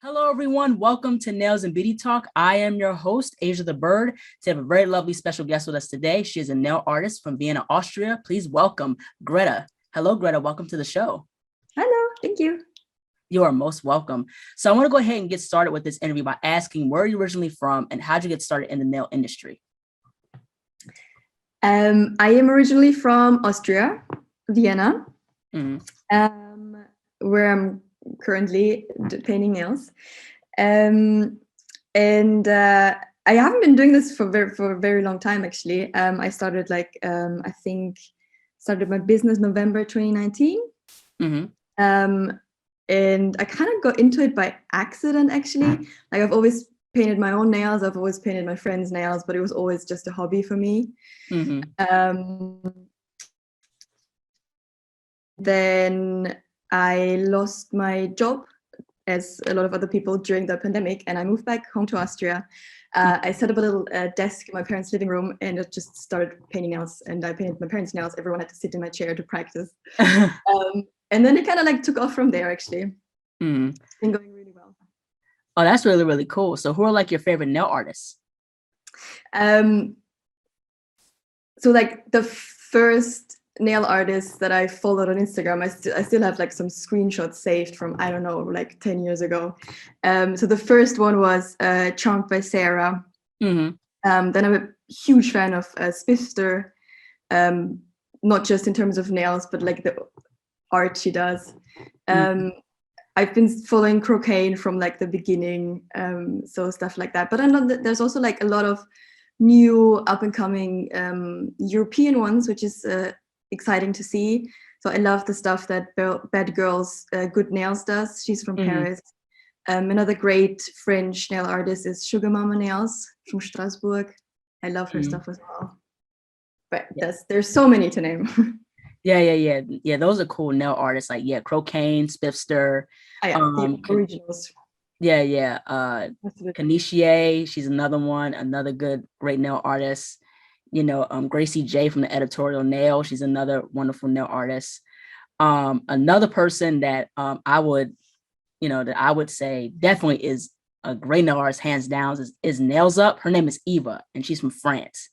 Hello, everyone. Welcome to Nails and Beauty Talk. I am your host, Asia the Bird. To have a very lovely special guest with us today. She is a nail artist from Vienna, Austria. Please welcome Greta. Hello, Greta. Welcome to the show. Hello, thank you. You are most welcome. So I want to go ahead and get started with this interview by asking where are you originally from and how'd you get started in the nail industry? I am originally from Austria, Vienna, where I'm currently painting nails. And I haven't been doing this for a very long time, actually. I started I think started my business November 2019. And I kind of got into it by accident, actually. Like I've always painted my own nails. I've always painted my friends' nails, but it was always just a hobby for me. Then I lost my job, as a lot of other people, during the pandemic, and I moved back home to Austria. I set up a little desk in my parents' living room, and I just started painting nails. And I painted my parents' nails. Everyone had to sit in my chair to practice. And then it kind of took off from there, actually. It's been going really well. Oh, that's really, really cool. So who are your favorite nail artists? So the first nail artist that I followed on Instagram, I still have some screenshots saved from, I don't know, 10 years ago. So the first one was Charmed by Sarah. Then I'm a huge fan of Spifster, not just in terms of nails, but the art she does. I've been following Croquet from the beginning, so stuff like that. But I know that there's also a lot of new up and coming European ones, which is exciting to see. So I love the stuff that Bad Girls Good Nails does. She's from Paris. Another great French nail artist is Sugar Mama Nails from Strasbourg. I love her stuff as well. But there's so many to name. Yeah. Those are cool nail artists. Croquet, Spifster. The originals. Kanishie, she's another one, another great nail artist. Gracie J from the Editorial Nail, she's another wonderful nail artist. Another person that I would say definitely is a great nail artist, hands down, is Nails Up. Her name is Eva, and she's from France.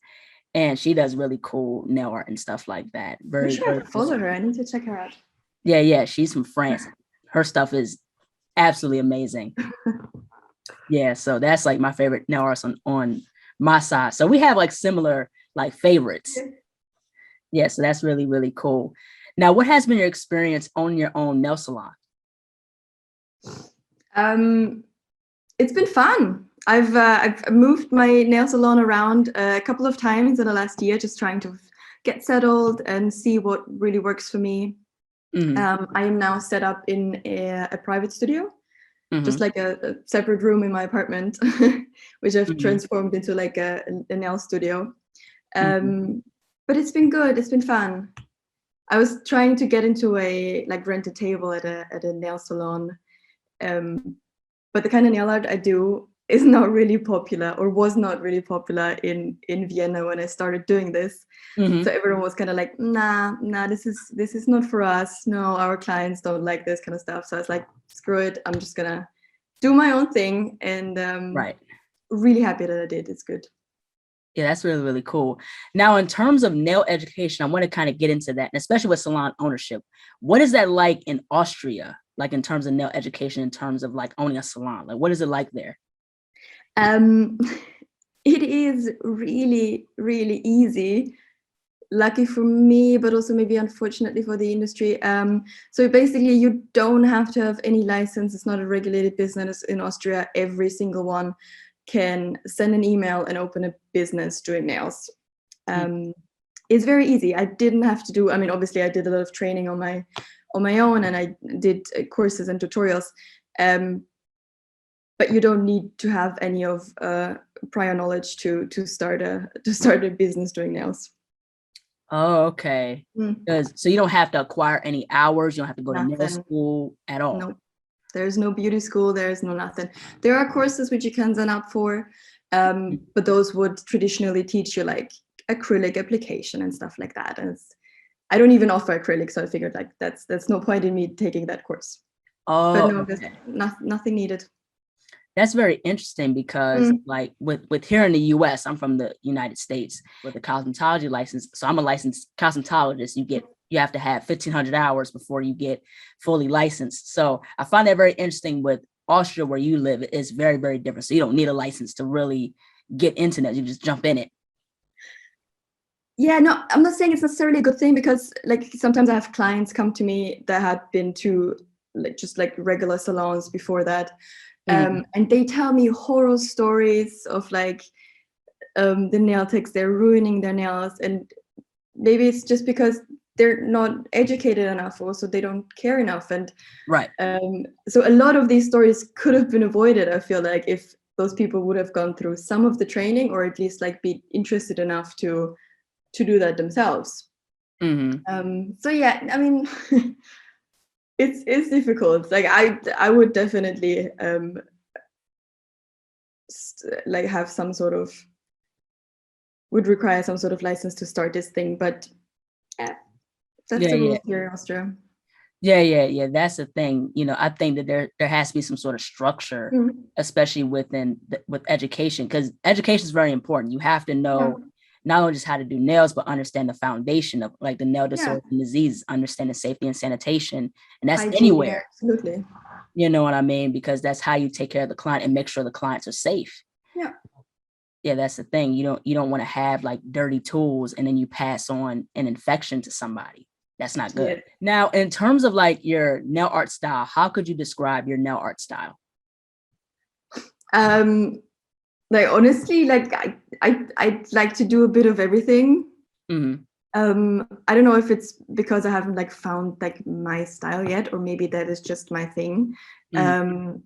And she does really cool nail art and stuff like that. I follow her. I need to check her out. Yeah, she's from France. Her stuff is absolutely amazing. So that's my favorite nail artist on my side. So we have similar favorites. So that's really, really cool. Now, what has been your experience on your own nail salon? It's been fun. I've moved my nail salon around a couple of times in the last year, just trying to get settled and see what really works for me. I am now set up in a private studio, just a separate room in my apartment, which I've transformed into a nail studio. But it's been good. It's been fun. I was trying to get into rent a table at a nail salon, but the kind of nail art I do is not really popular, or was not really popular in Vienna when I started doing this. So everyone was kind of nah, this is not for us. No, our clients don't like this kind of stuff. So I was like, screw it. I'm just gonna do my own thing, and really happy that I did. It's good. Yeah, that's really, really cool. Now, in terms of nail education, I want to kind of get into that, and especially with salon ownership. What is that like in Austria? In terms of nail education, in terms of owning a salon, what is it like there? It is really, really easy. Lucky for me, but also maybe unfortunately for the industry. So basically, you don't have to have any license. It's not a regulated business in Austria. Every single one can send an email and open a business doing nails. It's very easy. I didn't have to do. I mean, obviously, I did a lot of training on my own, and I did courses and tutorials. But you don't need to have any of prior knowledge to start a business doing nails. Oh, okay. So you don't have to acquire any hours. You don't have to go to nail school at all. No, there's no beauty school. There's no nothing. There are courses which you can sign up for, but those would traditionally teach you acrylic application and stuff like that. And I don't even offer acrylic, so I figured that's no point in me taking that course. Oh, but no, there's nothing needed. That's very interesting because Mm, like with here in the US, I'm from the United States with a cosmetology license. So I'm a licensed cosmetologist. You have to have 1,500 hours before you get fully licensed. So I find that very interesting with Austria where you live. It's very, very different. So you don't need a license to really get into that. You just jump in it. yeah, no, I'm not saying it's necessarily a good thing, because like sometimes I have clients come to me that had been to like just like regular salons before that, Mhm. and they tell me horror stories of like the nail techs, they're ruining their nails, and maybe it's just because they're not educated enough, or so they don't care enough. And Right. so a lot of these stories could have been avoided, I feel like, if those people would have gone through some of the training, or at least like be interested enough to do that themselves. Hmm. So yeah, I mean, it's difficult. Like I would definitely like have some sort of, would require some sort of license to start this thing, but yeah, that's Yeah, the yeah. rules here in Austria. Yeah. That's the thing. I think that there has to be some sort of structure, Mm. especially with education, because education is very important. You have to Yeah, know not only just how to do nails, but understand the foundation of like the nail yeah, disorders and disease, understand the safety and sanitation, and that's hygiene, yeah, anywhere. absolutely. You know what I mean? Because that's how you take care of the client and make sure the clients are safe. Yeah. Yeah, that's the thing. You don't want to have like dirty tools and then you pass on an infection to somebody. That's not Yeah. good. Now, in terms of like your nail art style, how could you describe your nail art style? Um, like honestly, like I like to do a bit of everything. Hmm. I don't know if it's because I haven't like found like my style yet, or maybe that is just my thing. Hmm. Um,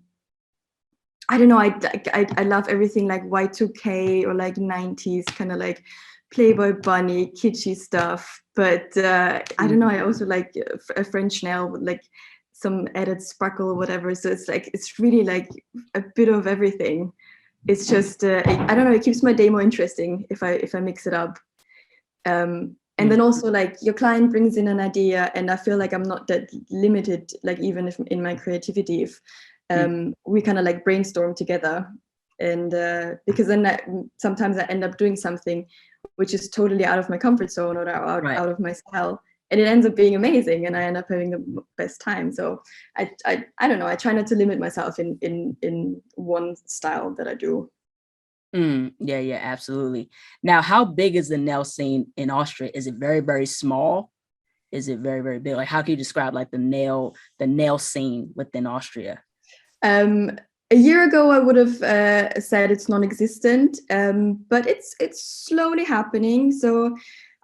I don't know. I love everything like Y2K or like 90s, kind of like Playboy bunny, kitschy stuff. But I don't know. I also like a French nail with like some added sparkle or whatever. So it's like it's really like a bit of everything. It's just I don't know. It keeps my day more interesting if I mix it up. And then also like your client brings in an idea, and I feel like I'm not that limited, like even if in my creativity, if we kind of like brainstorm together. And because then sometimes I end up doing something which is totally out of my comfort zone, or Right. out of my style, and it ends up being amazing, and I end up having the best time. So I don't know, I try not to limit myself in one style that I do. Yeah, absolutely. Now, how big is the nail scene in Austria? Is it very, very small? Is it very, very big? Like, how can you describe like the nail scene within Austria? Um, a year ago, I would have said it's non-existent, but it's slowly happening. So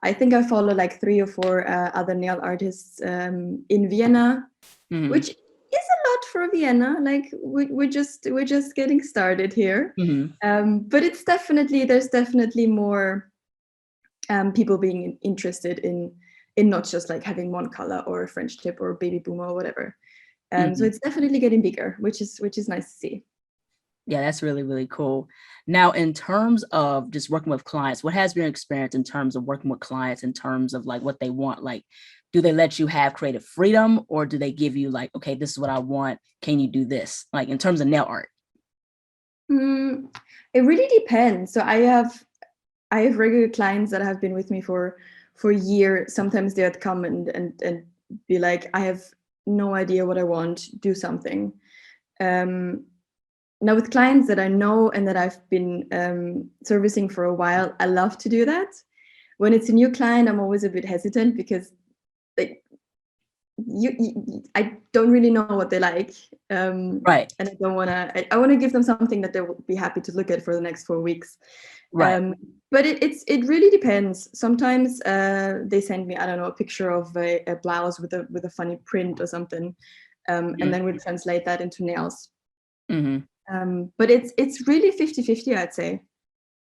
I think I follow like 3 or 4 other nail artists in Vienna, Hmm. which is a lot for Vienna. Like we're just getting started here, Hmm. but there's definitely more people being interested in not just like having one color or a French tip or baby boomer or whatever. So Hmm. it's definitely getting bigger, which is nice to see. Yeah, that's really, really cool. Now, in terms of just working with clients, what has been your experience in terms of working with clients in terms of like what they want? Like, do they let you have creative freedom or do they give you like, okay, this is what I want. Can you do this? Like in terms of nail art. Mm, it really depends. So I have regular clients that have been with me for a year. Sometimes they'd come and be like, I have no idea what I want. Do something. Um, Now with clients that I know and that I've been servicing for a while, I love to do that. When it's a new client, I'm always a bit hesitant because like I don't really know what they like, Right, and I don't want to. I want to give them something that they will be happy to look at for the next 4 weeks. right. Um, but it really depends. Sometimes they send me, I don't know, a picture of a blouse with a funny print or something, and then we translate that into nails. Mm-hmm. But it's really 50-50, I'd say,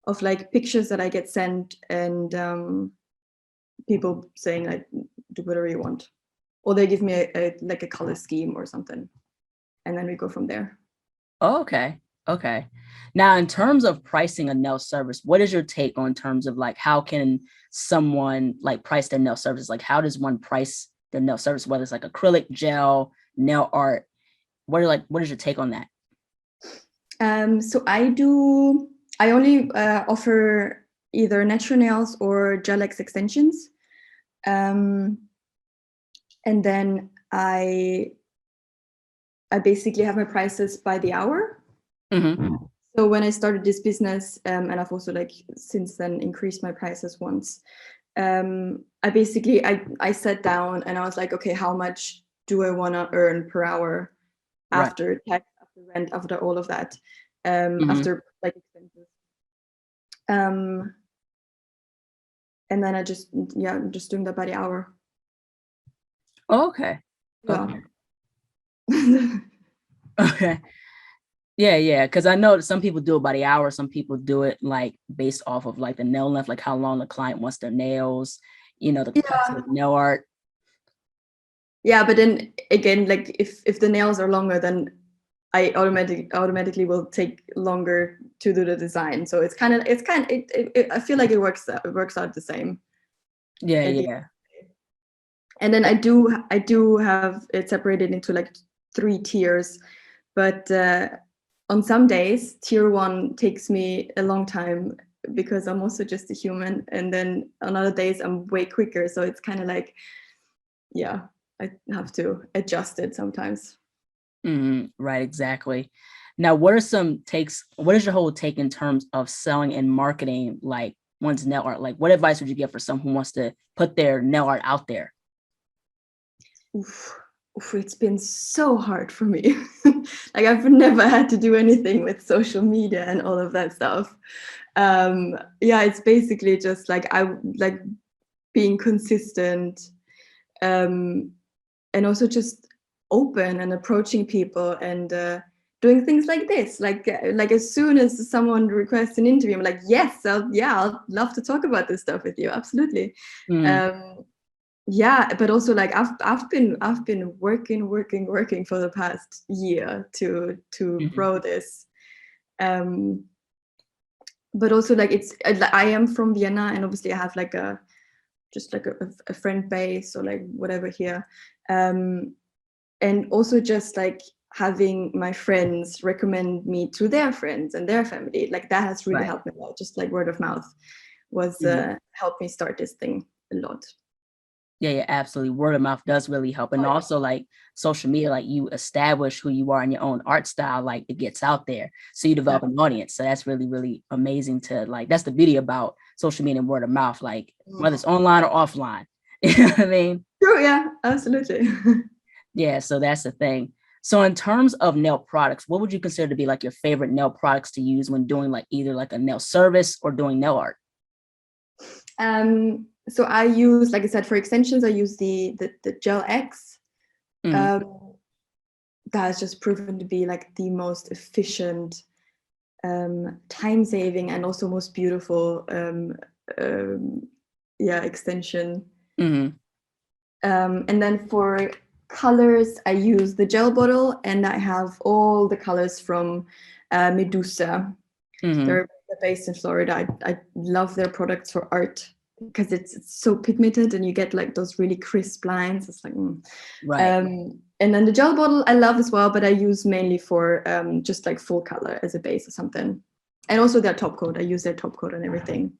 of like pictures that I get sent, and people saying like do whatever you want, or they give me a like a color scheme or something, and then we go from there. Oh, okay. Okay. Now, in terms of pricing a nail service, what is your take on terms of like how can someone like price their nail service? Like how does one price their nail service, whether it's like acrylic, gel, nail art? What is your take on that? So I only offer either natural nails or gel X extensions. And then I basically have my prices by the hour. Mm-hmm. So when I started this business, and I've also like since then increased my prices once, I sat down and I was like, okay, how much do I want to earn per hour Right. after tax, after rent, after all of that, Mm-hmm. after like expenses. And then I'm just doing that by the hour. Okay. Yeah. Okay. Okay. Yeah. Because I know that some people do it by the hour. Some people do it like based off of like the nail length, like how long the client wants their nails, the complexity of nail art. Yeah, but then again, like if the nails are longer, then I automatically will take longer to do the design. So I feel like it works out the same. Yeah. And then I do have it separated into like 3 tiers, but on some days tier 1 takes me a long time because I'm also just a human, and then on other days I'm way quicker. So it's kind of like, yeah, I have to adjust it sometimes. Right, exactly. Now, what is your whole take in terms of selling and marketing like one's nail art? Like, what advice would you give for someone who wants to put their nail art out there? Oof, it's been so hard for me. Like I've never had to do anything with social media and all of that stuff. Yeah, it's basically just like I like being consistent, and also just open and approaching people and doing things like this. Like as soon as someone requests an interview, I'm like, yes, I'll love to talk about this stuff with you. Absolutely. Mm, Yeah, but also like I've been working for the past year to mhm. grow this. But also like I am from Vienna, and obviously I have like a friend base or like whatever here. And also just like having my friends recommend me to their friends and their family, like that has really Right. helped me a lot. Just like word of mouth was Mhm. helped me start this thing a lot. Yeah, absolutely. Word of mouth does really help. And also like social media, like you establish who you are in your own art style, like it gets out there. So you develop an audience. So that's really, really amazing to like, that's the beauty about social media and word of mouth, like whether it's online or offline. You know what I mean? True, yeah, absolutely. Yeah, so that's the thing. So in terms of nail products, what would you consider to be like your favorite nail products to use when doing like either like a nail service or doing nail art? So I use, like I said, for extensions, I use the Gel X. Mhm. That has just proven to be like the most efficient, time saving, and also most beautiful extension. Mhm. And then for colors, I use the gel bottle, and I have all the colors from Medusa. Mhm. They're based in Florida. I love their products for art because it's so pigmented, and you get like those really crisp lines. It's like, Right. And then the gel bottle I love as well, but I use mainly for just like full color as a base or something. And also their top coat. I use their top coat and everything.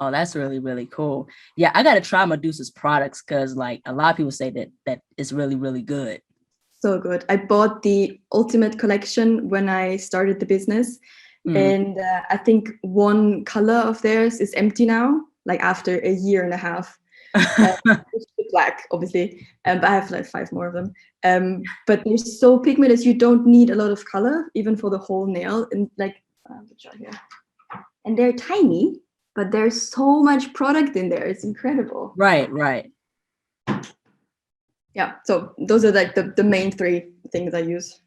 Oh, that's really, really cool. Yeah, I gotta try Medusa's products because like a lot of people say that it's really, really good. So good. I bought the Ultimate Collection when I started the business, Mhm. and I think one color of theirs is empty now, like after a year and a half. It's black, obviously, but I have like 5 more of them. But they're so pigmented, you don't need a lot of color, even for the whole nail. And like, here. And they're tiny, but there's so much product in there. It's incredible. Right. Yeah. So those are like the main 3 things I use.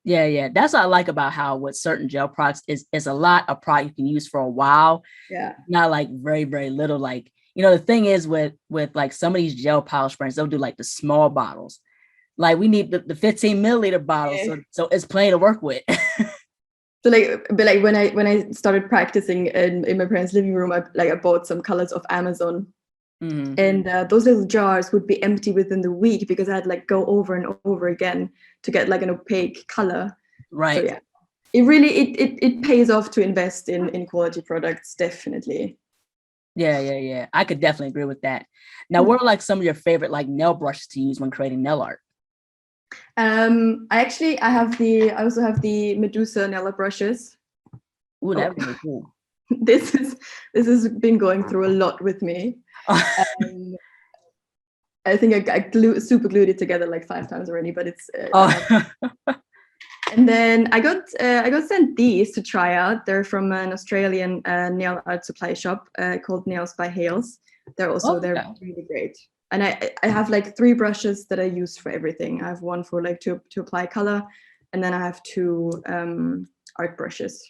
Yeah. That's what I like about how with certain gel products is a lot of product you can use for a while, Yeah. not like very, very little. Like, the thing is with like some of these gel polish brands, they'll do like the small bottles. Like we need the 15 milliliter bottles, Yeah. so it's plenty to work with. So like, but like when I started practicing in my parents' living room, I bought some colors of Amazon, Mhm. and those little jars would be empty within the week because I had like go over and over again to get like an opaque color. So Right. yeah, it really it pays off to invest in quality products, definitely. Yeah. I could definitely agree with that. Now, what are like some of your favorite like nail brushes to use when creating nail art? I also have the Medusa nail brushes. Ooh, Oh, that's really cool. this has been going through a lot with me. Um, I think I super glued it together like 5 times already, but it's I love. And then I got sent these to try out. They're from an Australian nail art supply shop called Nails by Hales. They're really great. And I have like 3 brushes that I use for everything. I have one for like to apply color, and then I have 2 art brushes.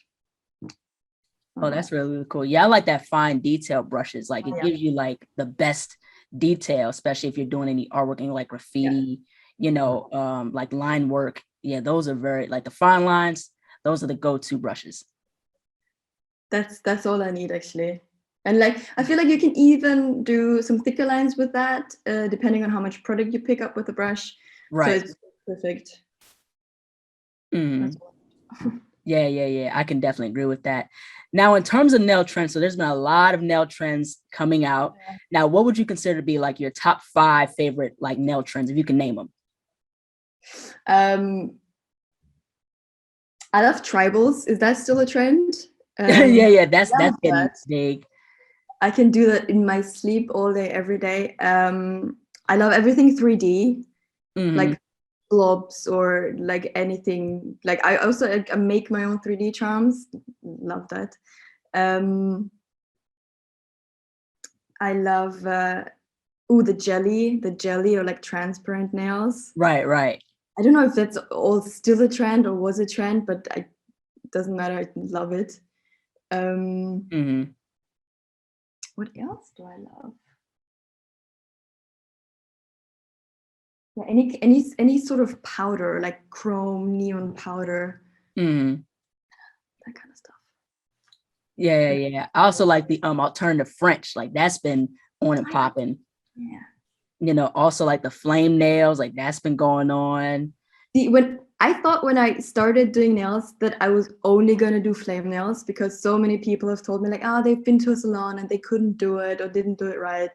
Oh, that's really, really cool. Yeah, I like that fine detail brushes. Like it gives you like the best detail, especially if you're doing any artwork, any like graffiti, like line work. Yeah, those are very like the fine lines. Those are the go-to brushes. That's all I need actually. And like I feel like you can even do some thicker lines with that, depending on how much product you pick up with the brush. Right. So it's perfect. Mm. Yeah. I can definitely agree with that. Now, in terms of nail trends, so there's been a lot of nail trends coming out. Now, what would you consider to be like your top 5 favorite like nail trends, if you can name them? I love tribals. Is that still a trend? Yeah, that's getting that. big. I can do that in my sleep all day, every day. I love everything 3D, like blobs or like anything. Like I also I make my own 3D charms. Love that. I love the jelly or like transparent nails. Right. I don't know if that's all still a trend or was a trend, but it doesn't matter. I love it. What else do I love? Yeah, any sort of powder, like chrome, neon powder, that kind of stuff. Yeah. I also like the alternative French, like that's been on and popping. Yeah. Also like the flame nails, like that's been going on. When I started doing nails that I was only gonna do flame nails, because so many people have told me like, they've been to a salon and they couldn't do it or didn't do it right.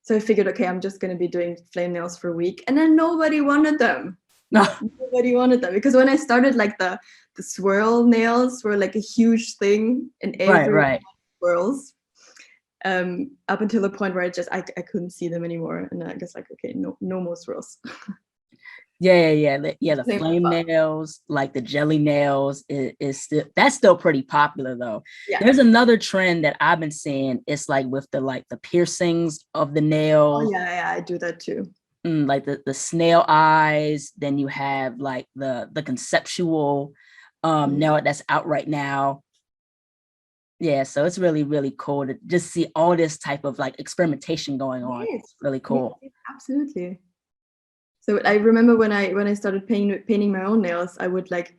So I figured, okay, I'm just gonna be doing flame nails for a week, and then nobody wanted them. Nobody wanted them, because when I started, like the swirl nails were like a huge thing, and everyone Right. swirls. Up until the point where I couldn't see them anymore, and I guess like, okay, no more swirls. Yeah. The flame nails, like the jelly nails, is still pretty popular though. Yeah. There's another trend that I've been seeing. It's like with the piercings of the nails. Oh yeah, I do that too. Like the snail eyes. Then you have like the conceptual nail that's out right now. Yeah, so it's really, really cool to just see all this type of like experimentation going on. Yes. It's really cool. Yes, absolutely. So I remember when I started painting my own nails, I would like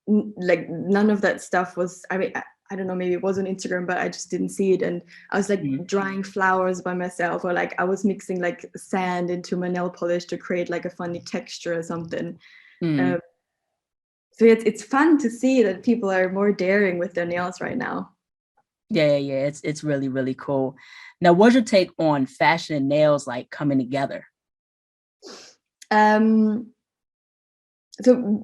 none of that stuff was. I mean, I don't know, maybe it was on Instagram, but I just didn't see it. And I was like drawing flowers by myself, or like I was mixing like sand into my nail polish to create like a funny texture or something. So it's fun to see that people are more daring with their nails right now. Yeah. It's really, really cool. Now, what's your take on fashion and nails like coming together? So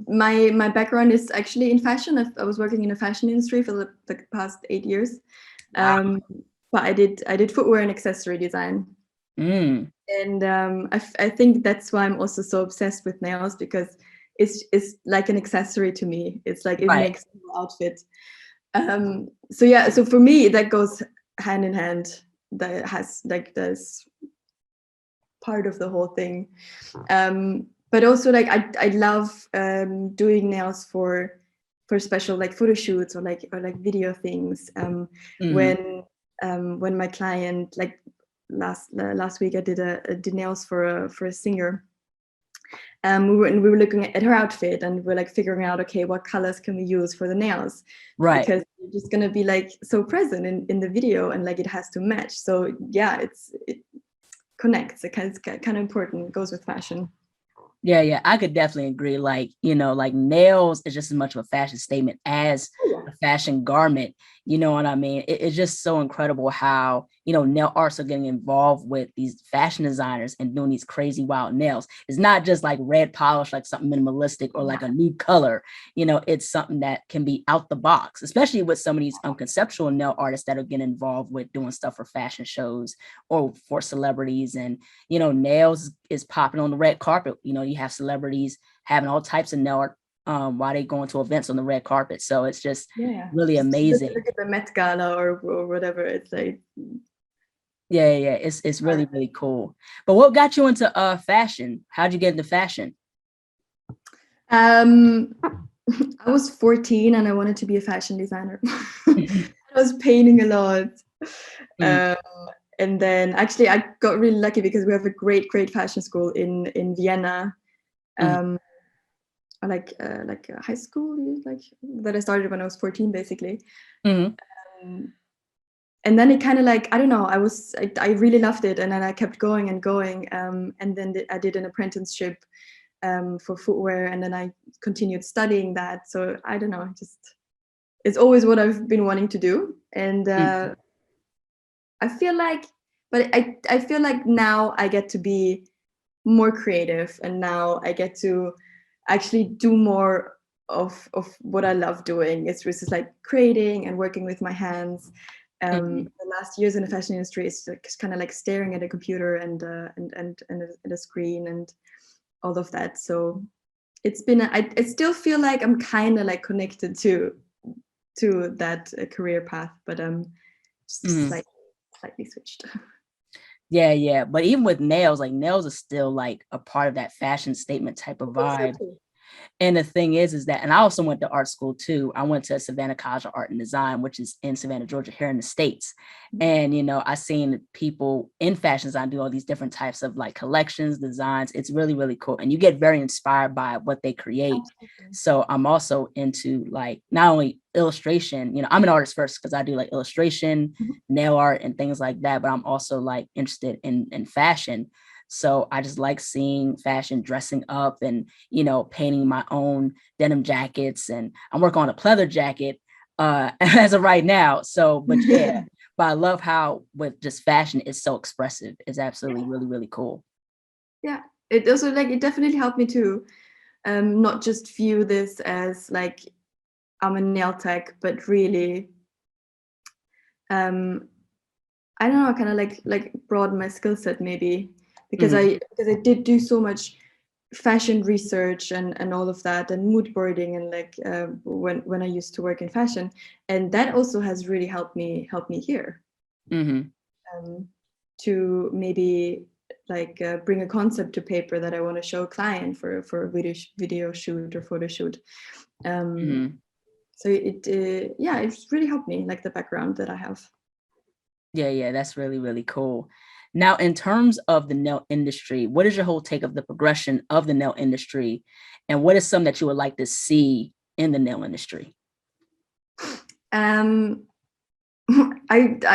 my background is actually in fashion. I was working in the fashion industry for the past 8 years. Wow. But I did footwear and accessory design. And I think that's why I'm also so obsessed with nails, because it's like an accessory to me. It's like it makes the outfit. So for me that goes hand in hand. That has like this part of the whole thing. But also like I love doing nails for special like photo shoots or like video things. When my client, like last week, I did nails for a singer. We were looking at her outfit, and we're like figuring out, okay, what colors can we use for the nails? Right. Because you're just gonna be like so present in the video, and like it has to match. So yeah, it connects. It's kind of important. It goes with fashion. Yeah, I could definitely agree. Like, like nails is just as much of a fashion statement as a fashion garment. You know what I mean? It's just so incredible how, nail artists are getting involved with these fashion designers and doing these crazy wild nails. It's not just like red polish, like something minimalistic or like a new color. It's something that can be out the box, especially with some of these conceptual nail artists that are getting involved with doing stuff for fashion shows or for celebrities. And nails is popping on the red carpet. You have celebrities having all types of nail art while they go into events on the red carpet. So it's just really amazing. Look at the Met Gala or whatever. It's like, yeah, it's really, really cool. But what got you into fashion? How'd you get into fashion? I was 14 and I wanted to be a fashion designer. I was painting a lot. And then actually I got really lucky because we have a great fashion school in Vienna. Like a high school, like that I started when I was 14, basically. And then it kind of like, I don't know, I really loved it. And then I kept going and going. And then I did an apprenticeship for footwear, and then I continued studying that. So I don't know, it's always what I've been wanting to do. And I feel like, but I feel like now I get to be more creative, and now I get to actually do more of what I love doing. It's just like creating and working with my hands. The last years in the fashion industry is kind of like staring at a computer and a screen and all of that. So it's been I still feel like I'm kind of like connected to that career path, but just slightly switched. Yeah. But even with nails, like nails are still like a part of that fashion statement type of vibe. And the thing is that, and I also went to art school too. I went to Savannah College of Art and Design, which is in Savannah, Georgia, here in the States. And, I seen people in fashion design do all these different types of like collections, designs. It's really, really cool. And you get very inspired by what they create. Absolutely. So I'm also into like, not only illustration, I'm an artist first because I do like illustration, nail art and things like that. But I'm also like interested in fashion. So I just like seeing fashion, dressing up and, painting my own denim jackets. And I'm working on a pleather jacket as of right now. So, but yeah, but I love how with just fashion is so expressive. It's absolutely really, really cool. Yeah, it also like, it definitely helped me to not just view this as like I'm a nail tech, but really, I don't know, kind of like broaden my skill set maybe. Because I did do so much fashion research and all of that, and mood boarding, and like when I used to work in fashion, and that also has really helped me here to maybe like bring a concept to paper that I want to show a client for a video shoot or photo shoot. So it's really helped me, like the background that I have. Yeah, that's really, really cool. Now, in terms of the nail industry, what is your whole take of the progression of the nail industry? And what is something that you would like to see in the nail industry? I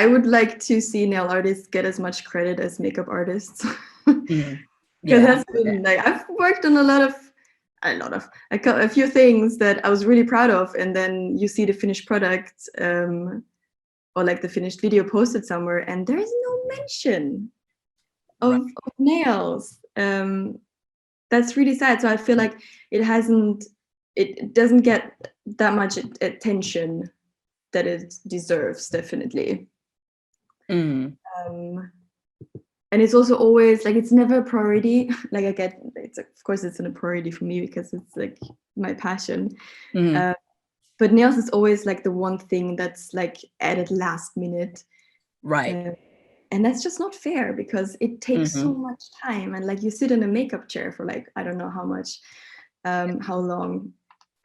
would like to see nail artists get as much credit as makeup artists. Because that's been like, I've worked on a few things that I was really proud of, and then you see the finished product or like the finished video posted somewhere, and there is no mention of nails. That's really sad. So I feel like it doesn't get that much attention that it deserves, definitely. And it's also always like, it's never a priority. Like of course it's a priority for me because it's like my passion. But nails is always like the one thing that's like added last minute. Right. And that's just not fair because it takes so much time. And like you sit in a makeup chair for like, I don't know how much, how long.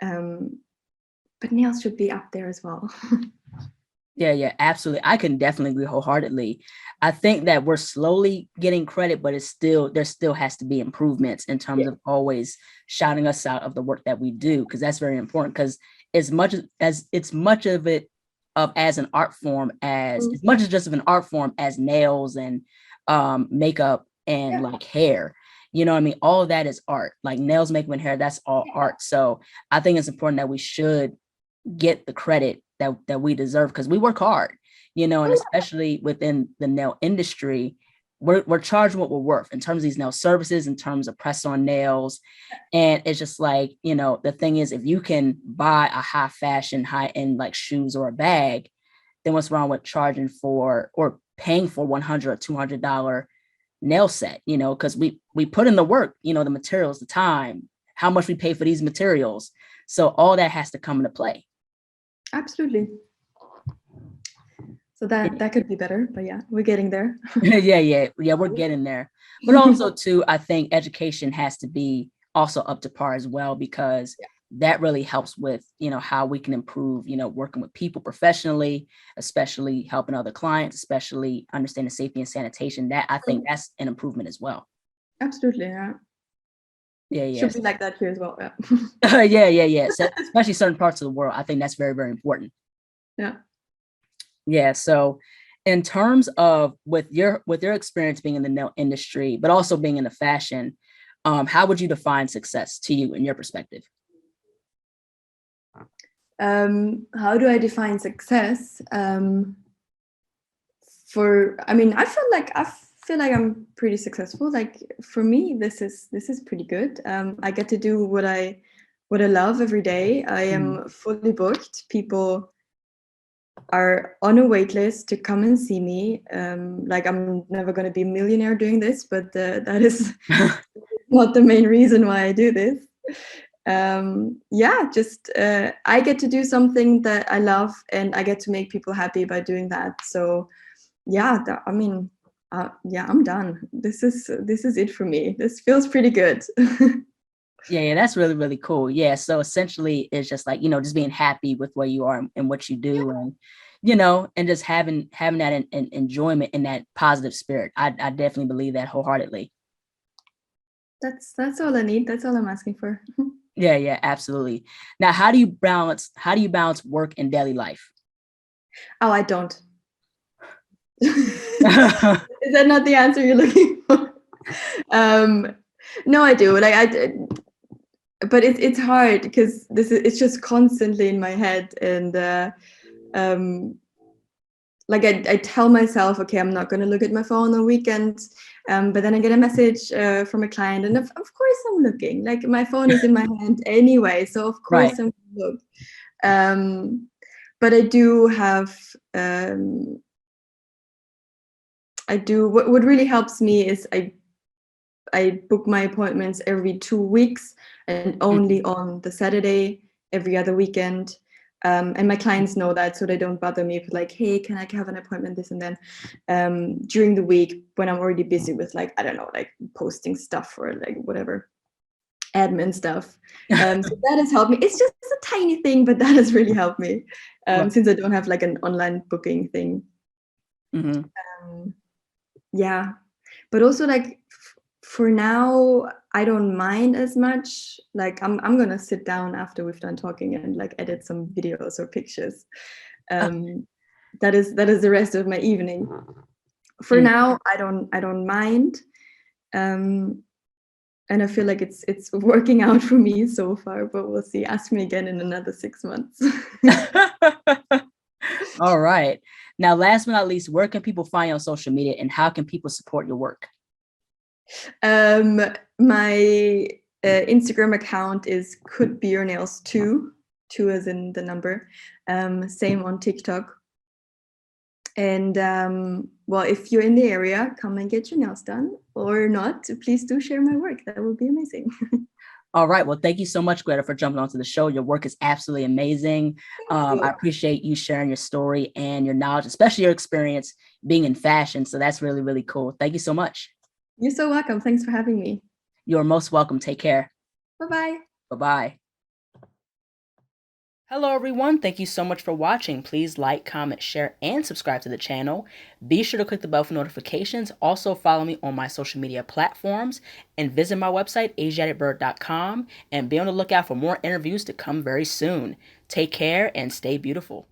But nails should be up there as well. Yeah, absolutely. I can definitely agree wholeheartedly. I think that we're slowly getting credit, but there still has to be improvements in terms of always shouting us out of the work that we do, because that's very important. Because as much of it as an art form as much as just of an art form as nails and makeup and like hair, You know what I mean? All of that is art. Like nails, makeup, and hair, that's all art. So I think it's important that we should get the credit that we deserve because we work hard, you know, and especially within the nail industry, we're charging what we're worth in terms of these nail services, in terms of press on nails. And it's just like, you know, the thing is, if you can buy a high fashion, high end like shoes or a bag, then what's wrong with charging for or paying for $100 or $200 nail set, you know, because we put in the work, you know, the materials, the time, how much we pay for these materials. So all that has to come into play. Absolutely. So that could be better, but yeah, we're getting there. yeah, we're getting there. But also too, I think education has to be also up to par as well, because that really helps with, you know, how we can improve, you know, working with people professionally, especially helping other clients, especially understanding safety and sanitation. That I think that's an improvement as well. Absolutely, yeah. Yeah. Should be like that here as well. Yeah. yeah. So, especially certain parts of the world. I think that's very, very important. Yeah. Yeah. So in terms of with your experience being in the nail industry, but also being in the fashion, how would you define success to you in your perspective? How do I define success? I feel like I'm pretty successful. Like for me, this is pretty good. I get to do what I love every day. I am fully booked. People are on a wait list to come and see me. Like I'm never going to be a millionaire doing this, but that is not the main reason why I do this. I get to do something that I love, and I get to make people happy by doing that. So yeah, I'm done. This is it for me. This feels pretty good. Yeah, that's really, really cool. Yeah. So essentially it's just like, you know, just being happy with where you are and what you do, and, you know, and just having that enjoyment and that positive spirit. I definitely believe that wholeheartedly. That's all I need. That's all I'm asking for. Yeah, absolutely. Now, how do you balance work and daily life? Oh, I don't. Is that not the answer you're looking for? No, I do. But it's hard because it's just constantly in my head, and like I tell myself, okay, I'm not going to look at my phone on weekends, but then I get a message from a client, and of course I'm looking. Like my phone is in my hand anyway, so of course Right. I'm going to look. But I do have. What really helps me is I book my appointments every 2 weeks and only on the Saturday, every other weekend. And my clients know that, so they don't bother me with like, hey, can I have an appointment this and then during the week when I'm already busy with like, I don't know, like posting stuff or like whatever, admin stuff. So that has helped me. It's just a tiny thing, but that has really helped me since I don't have like an online booking thing. Yeah, but also like for now I don't mind as much. Like I'm gonna sit down after we've done talking and like edit some videos or pictures. That is the rest of my evening. For now I don't mind, and I feel like it's working out for me so far, but we'll see. Ask me again in another 6 months. All right. Now, last but not least, where can people find you on social media, and how can people support your work? My Instagram account is could be your nails 2 as in the number. Same on TikTok. And well, if you're in the area, come and get your nails done, or not, please do share my work. That would be amazing. All right. Well, thank you so much, Greta, for jumping onto the show. Your work is absolutely amazing. I appreciate you sharing your story and your knowledge, especially your experience being in fashion. So that's really, really cool. Thank you so much. You're so welcome. Thanks for having me. You're most welcome. Take care. Bye-bye. Bye-bye. Hello, everyone. Thank you so much for watching. Please like, comment, share, and subscribe to the channel. Be sure to click the bell for notifications. Also, follow me on my social media platforms and visit my website, ASIATHABIRD.com, and be on the lookout for more interviews to come very soon. Take care and stay beautiful.